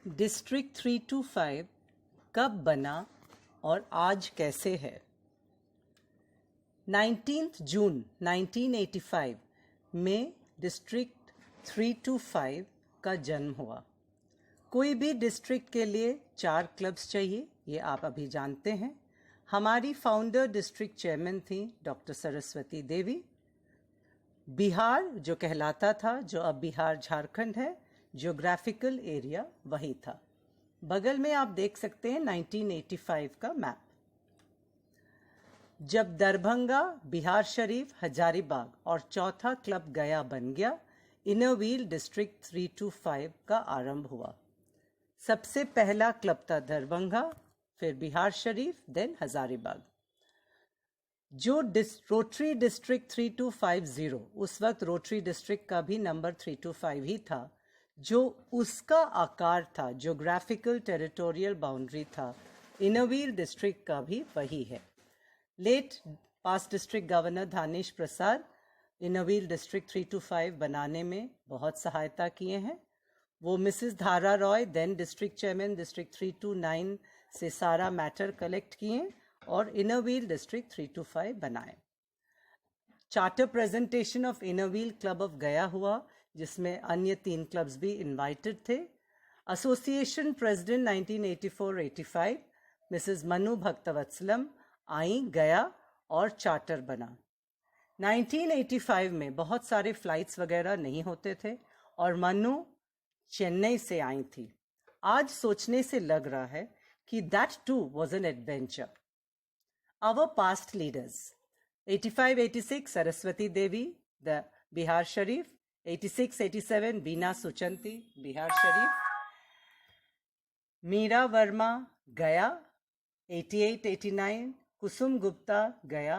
District 325 कब बना और आज कैसे है? 19 जून 1985 में डिस्ट्रिक्ट 325 का जन्म हुआ। कोई भी डिस्ट्रिक्ट के लिए 4 क्लब्स चाहिए, ये आप अभी जानते हैं। हमारी फाउंडर डिस्ट्रिक्ट चेयरमैन थी डॉक्टर सरस्वती देवी। बिहार जो कहलाता था, जो अब बिहार झारखंड है, ज्योग्राफिकल एरिया वही था। बगल में आप देख सकते हैं 1985 का मैप। जब दरभंगा, बिहार शरीफ, हजारीबाग और चौथा क्लब गया बन गया, इनर व्हील डिस्ट्रिक्ट 325 का आरंभ हुआ। सबसे पहला क्लब था दरभंगा, फिर बिहार शरीफ, देन हजारीबाग। जो रोटरी डिस्ट्रिक्ट 3250, उस वक्त रोटरी डिस्ट्रिक्ट का भी नंबर 325 ही था, जो उसका आकार था, ज्योग्राफिकल टेरिटोरियल बाउंड्री था, इनर व्हील डिस्ट्रिक्ट का भी वही है। लेट पास्ट डिस्ट्रिक्ट गवर्नर धानेश प्रसाद इनर व्हील डिस्ट्रिक्ट 325 बनाने में बहुत सहायता किए हैं। वो Mrs Dhara Roy, then district chairman district 329, से सारा मैटर कलेक्ट किए और इनर व्हील डिस्ट्रिक्ट 325 बनाए। Charter presentation of Inner wheel Club of Gaya हुआ, जिसमें अन्य 3 क्लब्स भी इनवाइटेड थे। Association president 1984-85 Mrs Manu Bhaktavatsalam आई गया और चार्टर बना। 1985 में बहुत सारे फ्लाइट्स वगैरह नहीं होते थे और मनु चेन्नई से आई थी। आज सोचने से लग रहा है कि that too was an adventure. Our past leaders: 85-86 Saraswati Devi, the Bihar Sharif; 86-87 Bina Suchanti, Bihar Sharif; Meera Verma, Gaya; 88-89 कुसुम गुप्ता, गया;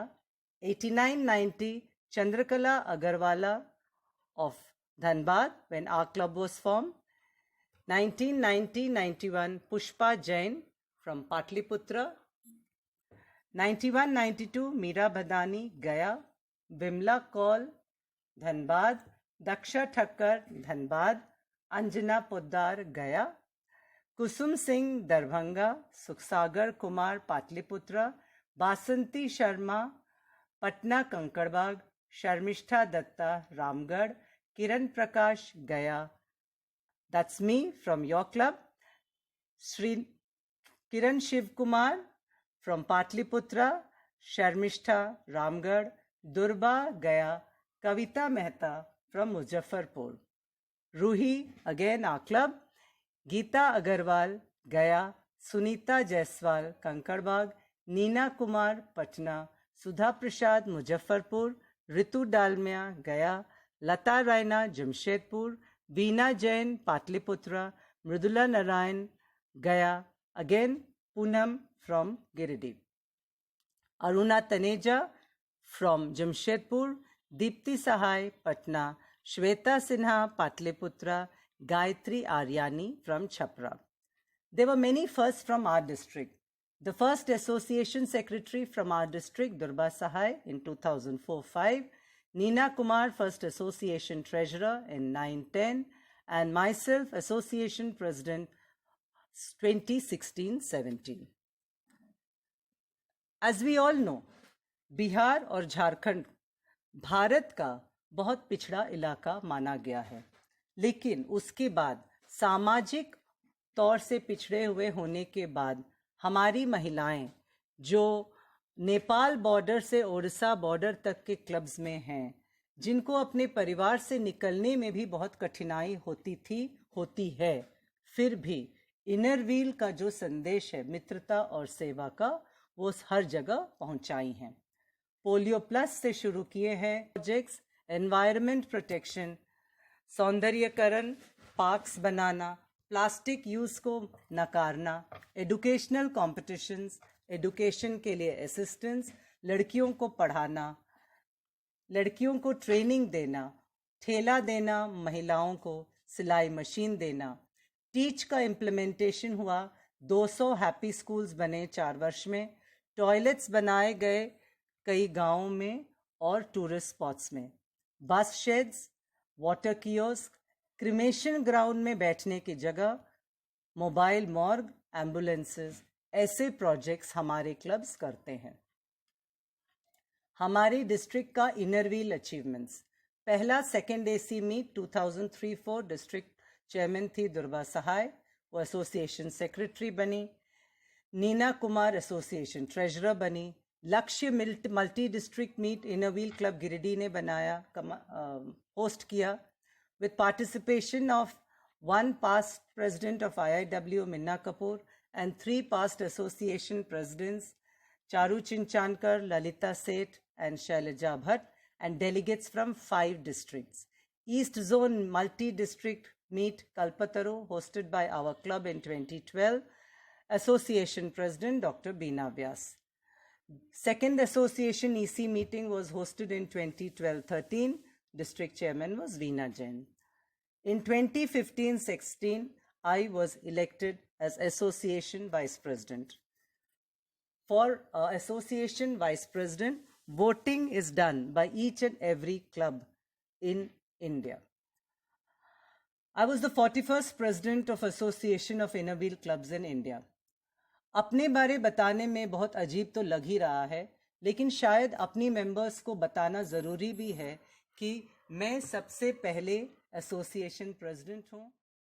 89-90 Chandrakala Agrawala of Dhanbad when our club was formed; 1990-91 Pushpa Jain from Pataliputra; 91-92 Meera Bhadani, गया; विमला कौल, धनबाद; दक्षा ठक्कर, धनबाद; अंजना पोद्दार, गया; कुसुम सिंह, दरभंगा; सुखसागर कुमार, पाटलिपुत्र; बासंती शर्मा, पटना कंकड़बाग; शर्मिष्ठा दत्ता, रामगढ़; किरण प्रकाश, गया। That's me from your club. Shri Kiran Shiv Kumar from Pataliputra; Sharmishtha, Ramgarh; दुर्बा, गया; कविता Mehta from Muzaffarpur; Ruhi, again our club; Gita Agarwal, गया; सुनीता जायसवाल, कंकड़बाग; नीना कुमार, पटना; सुधा प्रसाद, मुजफ्फरपुर; ऋतु डालमिया, गया; लता रैना, जमशेदपुर; बीना जैन, पाटलिपुत्र; मृदुला नारायण, गया; again Poonam from Giridih; Aruna Taneja from Jamshedpur; Deepti Sahay, Patna; Shweta Sinha, Pataliputra; Gayatri आर्यानी from Chhapra. There were many firsts from our district. The first association secretary from our district, Durba Sahai, in 2004-05, Neena Kumar, first association treasurer in 9-10, and myself, association president 2016-17. As we all know, Bihar और झारखंड भारत का बहुत पिछड़ा इलाका माना गया है, लेकिन उसके बाद सामाजिक तौर से पिछड़े हुए होने के बाद हमारी महिलाएं जो नेपाल बॉर्डर से ओडिशा बॉर्डर तक के क्लब्स में हैं, जिनको अपने परिवार से निकलने में भी बहुत कठिनाई होती है, फिर भी इनर व्हील का जो संदेश है मित्रता और सेवा का, वो हर जगह पहुंचाई हैं। पोलियो प्लस से शुरू किए हैं प्रोजेक्ट्स, एनवायरनमेंट प्रोटेक्शन, सौंदर्यकरण, पार्क्स बनाना, प्लास्टिक यूज को नकारना, एजुकेशनल कॉम्पिटिशन्स, एजुकेशन के लिए असिस्टेंस, लड़कियों को पढ़ाना, लड़कियों को ट्रेनिंग देना, ठेला देना, महिलाओं को सिलाई मशीन देना। टीच का इम्प्लीमेंटेशन हुआ, 200 हैप्पी स्कूल्स बने 4 वर्ष में, टॉयलेट्स बनाए गए कई गांवों में और टूरिस्ट स्पॉट्स में, bus sheds, water kiosk, cremation ground में बैठने की जगह, मोबाइल मॉर्ग, एम्बुलेंसेस, ऐसे प्रोजेक्ट्स हमारे क्लब्स करते हैं। हमारी डिस्ट्रिक्ट का इनर व्हील अचीवमेंट्स। पहला second AC meet 2003-4 district chairman थी दुर्गा सहाय, वो एसोसिएशन सेक्रेटरी बनी। नीना कुमार एसोसिएशन ट्रेजरर बनी। लक्ष्य multi district meet inner wheel club Giridih ने बनाया, होस्ट किया, with participation of one past president of IIW, Minna Kapoor, and 3 past association presidents, Charu Chinchankar, Lalita Seth, and Shailaja Bhatt, and delegates from 5 districts. East Zone Multi-District Meet Kalpataru, hosted by our club in 2012, Association President Dr. Beena Vyas. Second Association EC meeting was hosted in 2012-13. District Chairman was Veena Jain. In 2015-16, I was elected as Association Vice President. For Association Vice President, voting is done by each and every club in India. I was the 41st President of Association of Inner Wheel Clubs in India. अपने बारे बताने में बहुत अजीब तो लग ही रहा है, लेकिन शायद अपनी मेंबर्स को बताना ज़रूरी भी है कि मैं सबसे पहले एसोसिएशन प्रेसिडेंट हूँ।